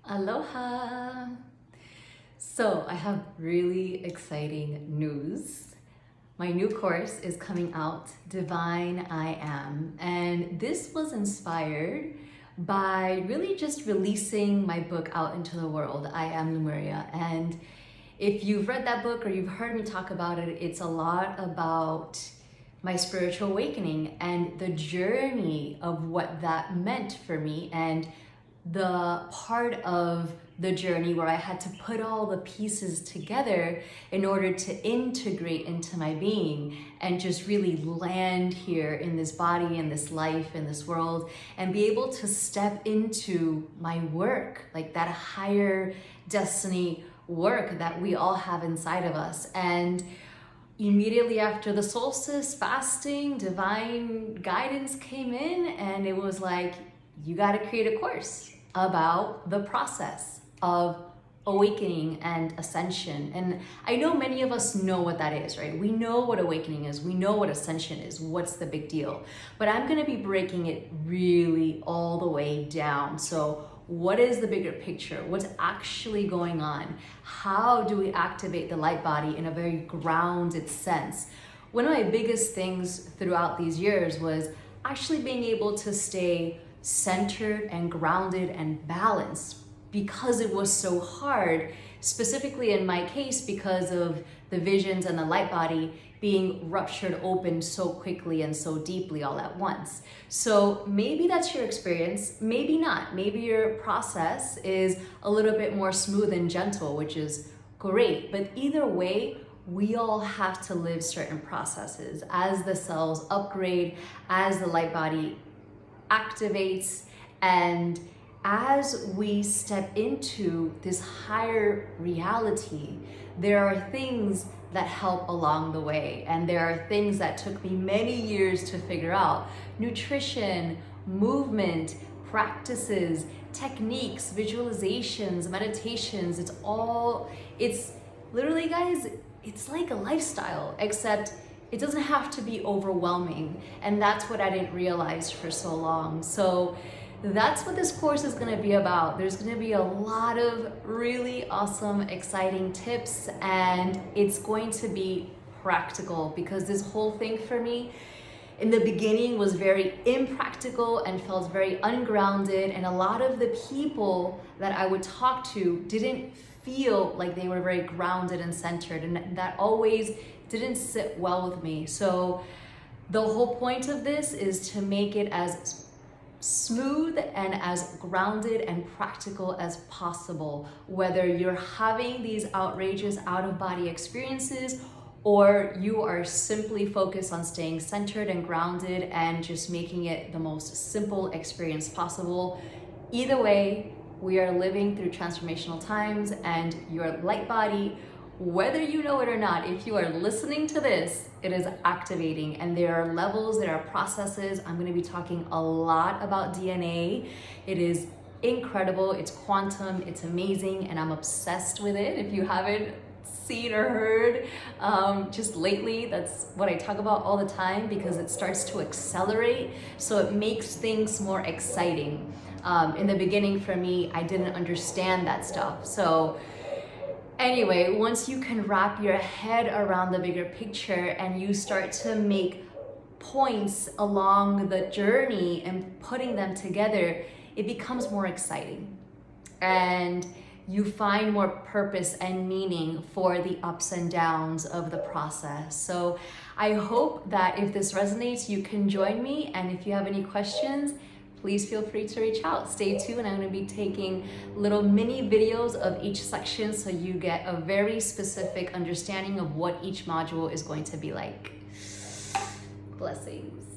Aloha! So I have really exciting news. My new course is coming out, Divine I Am, and this was inspired by really just releasing my book out into the world, I Am Lemuria. And if you've read that book or you've heard me talk about it, it's a lot about my spiritual awakening and the journey of what that meant for me, and the part of the journey where I had to put all the pieces together in order to integrate into my being and just really land here in this body, in this life, in this world, and be able to step into my work, like that higher destiny work that we all have inside of us. And immediately after the solstice fasting, divine guidance came in, and it was like, you got to create a course about the process of awakening and ascension. And I know many of us know what that is, right? We know what awakening is. We know what ascension is. What's the big deal? But I'm going to be breaking it really all the way down. So what is the bigger picture? What's actually going on? How do we activate the light body in a very grounded sense? One of my biggest things throughout these years was actually being able to stay centered and grounded and balanced, because it was so hard, specifically in my case because of the visions and the light body being ruptured open so quickly and so deeply all at once. So maybe that's your experience, maybe not. Maybe your process is a little bit more smooth and gentle, which is great. But either way, we all have to live certain processes as the cells upgrade, as the light body activates, and as we step into this higher reality, there are things that help along the way, and there are things that took me many years to figure out. Nutrition, movement, practices, techniques, visualizations, meditations, it's literally, guys, it's like a lifestyle, except it doesn't have to be overwhelming. And that's what I didn't realize for so long. So that's what this course is going to be about. There's going to be a lot of really awesome, exciting tips, and it's going to be practical, because this whole thing for me in the beginning was very impractical and felt very ungrounded. And a lot of the people that I would talk to didn't feel like they were very grounded and centered, and that always didn't sit well with me. So the whole point of this is to make it as smooth and as grounded and practical as possible, whether you're having these outrageous out-of-body experiences or you are simply focused on staying centered and grounded and just making it the most simple experience possible. Either way, we are living through transformational times, and your light body, whether you know it or not, if you are listening to this, it is activating, and there are levels, there are processes. I'm going to be talking a lot about DNA. It is incredible. It's quantum. It's amazing, and I'm obsessed with it. If you haven't seen or heard just lately, that's what I talk about all the time, because it starts to accelerate, so it makes things more exciting. In the beginning for me, I didn't understand that stuff. So anyway, once you can wrap your head around the bigger picture and you start to make points along the journey and putting them together, it becomes more exciting. And you find more purpose and meaning for the ups and downs of the process. So I hope that if this resonates, you can join me. And if you have any questions, please feel free to reach out. Stay tuned. I'm going to be taking little mini videos of each section so you get a very specific understanding of what each module is going to be like. Blessings.